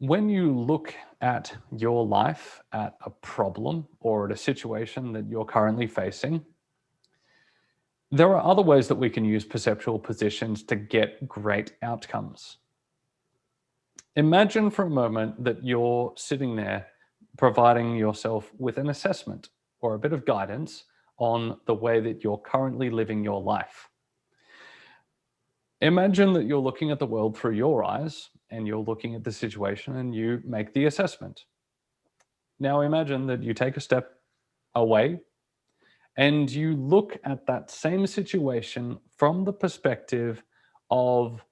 When you look at your life, at a problem or at a situation that you're currently facing, there are other ways that we can use perceptual positions to get great outcomes. Imagine for a moment that you're sitting there providing yourself with an assessment or a bit of guidance on the way that you're currently living your life. Imagine that you're looking at the world through your eyes and you're looking at the situation and you make the assessment. Now imagine that you take a step away and you look at that same situation from the perspective of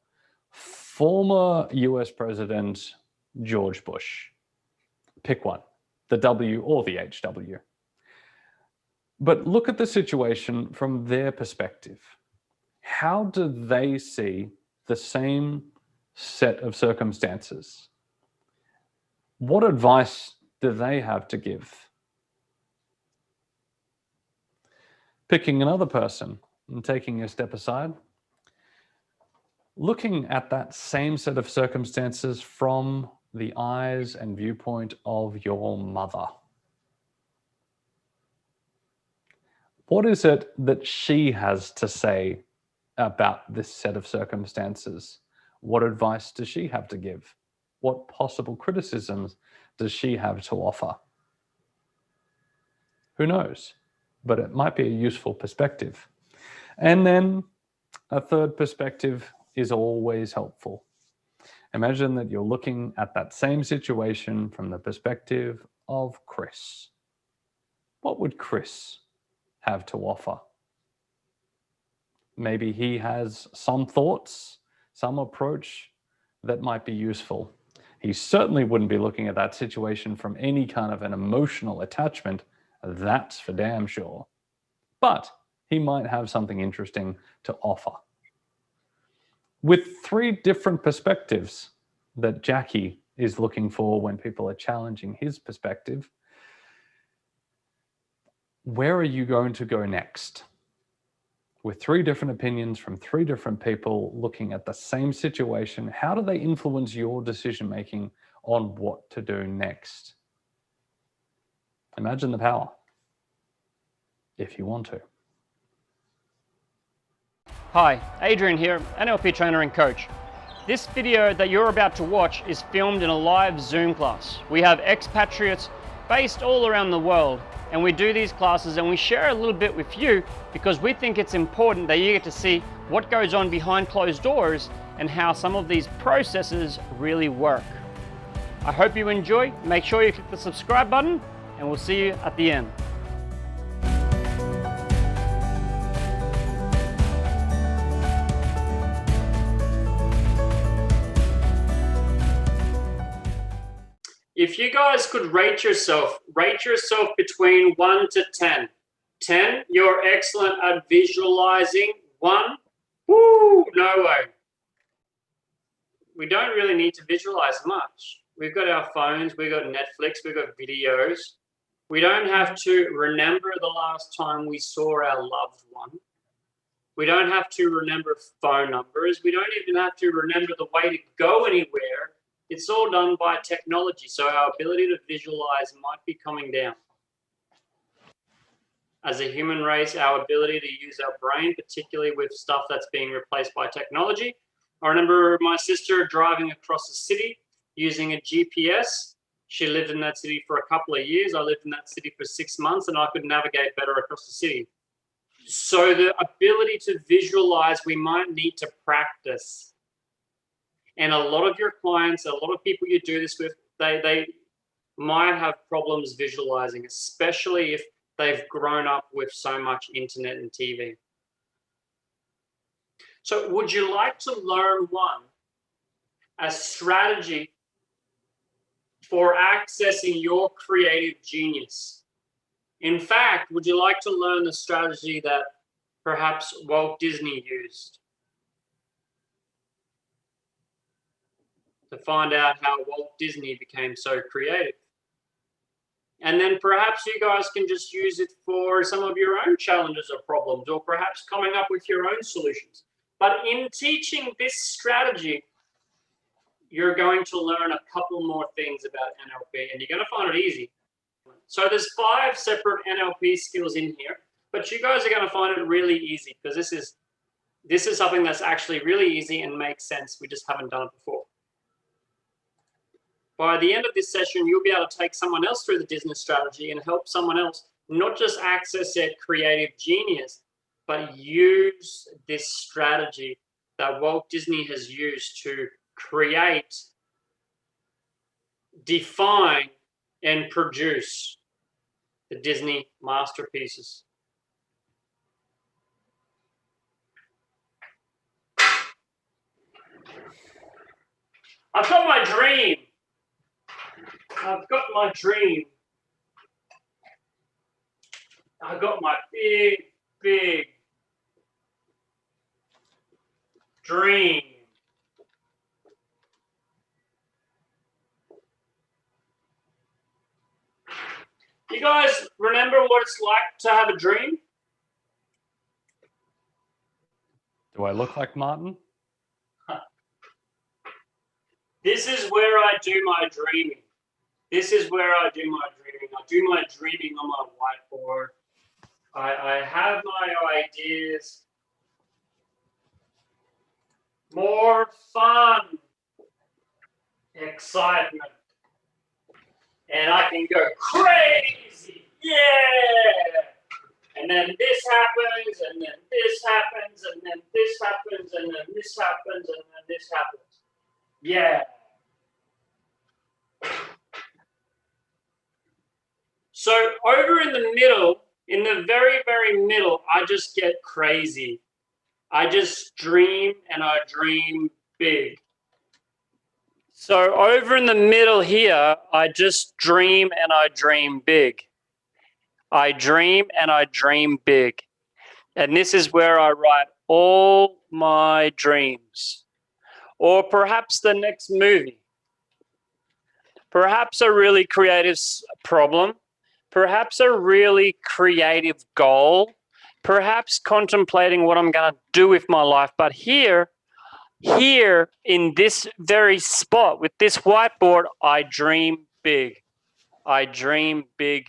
former US President George Bush. Pick one, the W or the HW. But look at the situation from their perspective. How do they see the same set of circumstances? What advice do they have to give? Picking another person and taking a step aside, looking at that same set of circumstances from the eyes and viewpoint of your mother. What is it that she has to say about this set of circumstances? What advice does she have to give? What possible criticisms does she have to offer? Who knows? But it might be a useful perspective. And then a third perspective is always helpful. Imagine that you're looking at that same situation from the perspective of Chris. What would Chris have to offer? Maybe he has some thoughts, some approach that might be useful. He certainly wouldn't be looking at that situation from any kind of an emotional attachment, that's for damn sure. But he might have something interesting to offer. With three different perspectives that Jackie is looking for when people are challenging his perspective, where are you going to go next? With three different opinions from three different people looking at the same situation, how do they influence your decision-making on what to do next? Imagine the power, if you want to. Hi, Adrian here, NLP trainer and coach. This video that you're about to watch is filmed in a live Zoom class. We have expatriates based all around the world, and we do these classes and we share a little bit with you because we think it's important that you get to see what goes on behind closed doors and how some of these processes really work. I hope you enjoy. Make sure you click the subscribe button and we'll see you at the end. If you guys could rate yourself between 1 to 10. 10, you're excellent at visualizing. 1, woo, no way. We don't really need to visualize much. We've got our phones, we've got Netflix, we've got videos. We don't have to remember the last time we saw our loved one. We don't have to remember phone numbers. We don't even have to remember the way to go anywhere. It's all done by technology, so our ability to visualize might be coming down. As a human race, our ability to use our brain, particularly with stuff that's being replaced by technology. I remember my sister driving across a city using a GPS. She lived in that city for a couple of years. I lived in that city for 6 months, and I could navigate better across the city. So the ability to visualize, we might need to practice. And a lot of your clients, a lot of people you do this with, they might have problems visualizing, especially if they've grown up with so much internet and TV. So would you like to learn a strategy for accessing your creative genius? In fact, would you like to learn the strategy that perhaps Walt Disney used to find out how Walt Disney became so creative? And then perhaps you guys can just use it for some of your own challenges or problems, or perhaps coming up with your own solutions. But in teaching this strategy, you're going to learn a couple more things about NLP, and you're going to find it easy. So there's 5 separate NLP skills in here, but you guys are going to find it really easy because this is something that's actually really easy and makes sense. We just haven't done it before. By the end of this session, you'll be able to take someone else through the business strategy and help someone else not just access their creative genius, but use this strategy that Walt Disney has used to create, define, and produce the Disney masterpieces. I've got my dream. I've got my dream. I've got my big, big dream. You guys remember what it's like to have a dream? Do I look like Martin? This is where I do my dreaming. This is where I do my dreaming. I do my dreaming on my whiteboard. I have my ideas. More fun, excitement. And I can go crazy. Yeah! And then this happens, and then this happens, and then this happens, and then this happens, and then this happens. Yeah. So over in the middle, in the very, very middle, I just get crazy. I just dream, and I dream big. So over in the middle here, I just dream and I dream big. I dream and I dream big. And this is where I write all my dreams. Or perhaps the next movie. Perhaps a really creative problem. Perhaps a really creative goal. Perhaps contemplating what I'm going to do with my life. But here in this very spot with this whiteboard, I dream big. I dream big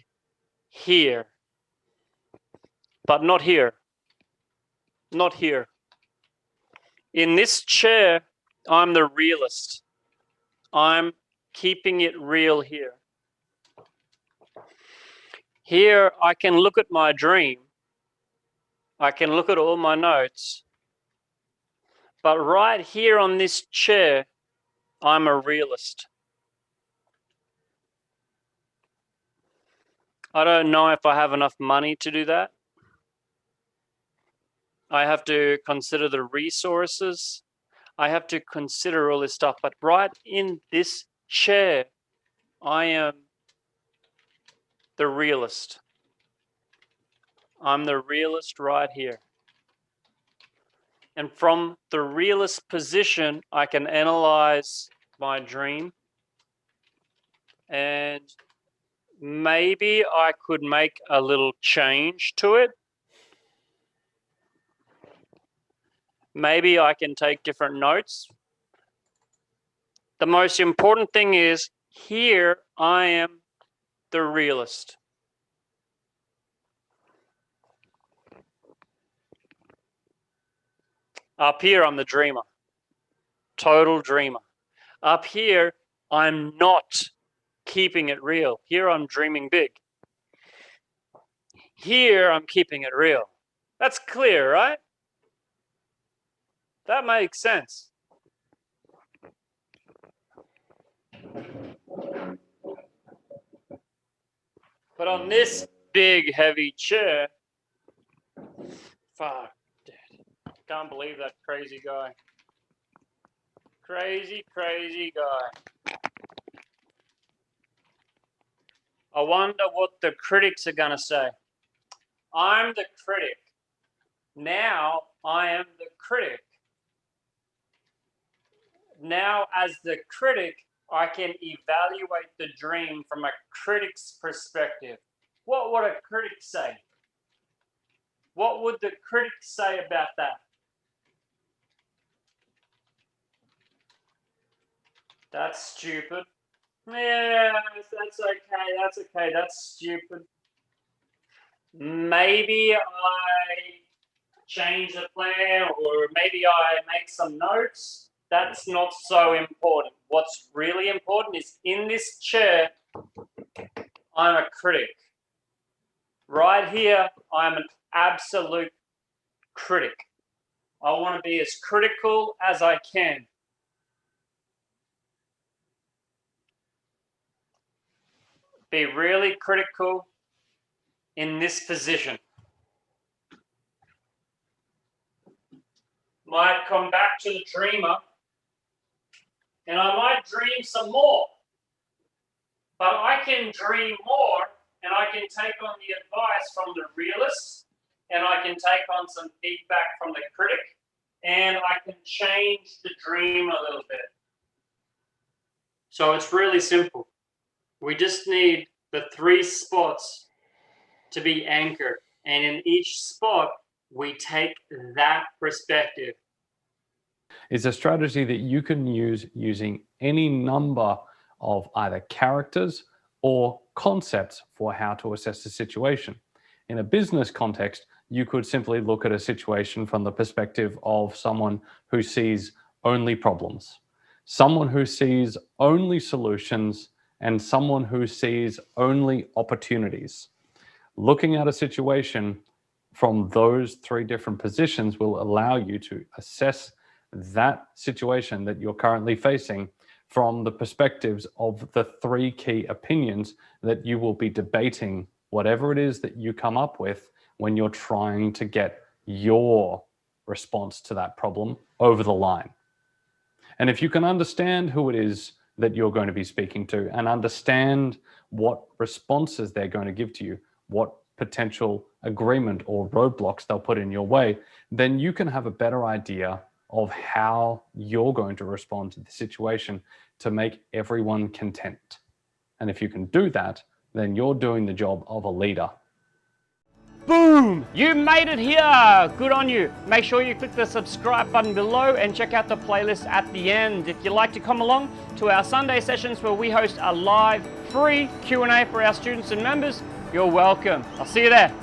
here. But not here. Not here. In this chair, I'm the realist. I'm keeping it real here. Here, I can look at my dream. I can look at all my notes. But right here on this chair, I'm a realist. I don't know if I have enough money to do that. I have to consider the resources. I have to consider all this stuff. But right in this chair, I am the realist. I'm the realist right here. And from the realist position, I can analyze my dream. And maybe I could make a little change to it. Maybe I can take different notes. The most important thing is here I am the realist. Up here I'm the dreamer. Total dreamer. Up here I'm not keeping it real. Here I'm dreaming big. Here I'm keeping it real. That's clear, right? That makes sense. But on this big, heavy chair, fuck, dude. Can't believe that crazy guy. Crazy, crazy guy. I wonder what the critics are going to say. I'm the critic. Now I am the critic. Now, as the critic, I can evaluate the dream from a critic's perspective. What would a critic say? What would the critic say about that? That's stupid. Yeah, that's okay. That's okay. That's stupid. Maybe I change the plan, or maybe I make some notes. That's not so important. What's really important is in this chair, I'm a critic. Right here, I'm an absolute critic. I want to be as critical as I can. Be really critical in this position. Might come back to the dreamer, and I might dream some more. But I can dream more, and I can take on the advice from the realist, and I can take on some feedback from the critic, and I can change the dream a little bit. So it's really simple. We just need the 3 spots to be anchored, and in each spot, we take that perspective. It's a strategy that you can use using any number of either characters or concepts for how to assess a situation. In a business context, you could simply look at a situation from the perspective of someone who sees only problems, someone who sees only solutions, and someone who sees only opportunities. Looking at a situation from those 3 different positions will allow you to assess that situation that you're currently facing from the perspectives of the 3 key opinions that you will be debating whatever it is that you come up with when you're trying to get your response to that problem over the line. And if you can understand who it is that you're going to be speaking to and understand what responses they're going to give to you, what potential agreement or roadblocks they'll put in your way, then you can have a better idea of how you're going to respond to the situation to make everyone content. And if you can do that, then you're doing the job of a leader. Boom! You made it here! Good on you. Make sure you click the subscribe button below and check out the playlist at the end. If you'd like to come along to our Sunday sessions where we host a live free Q&A for our students and members, you're welcome. I'll see you there.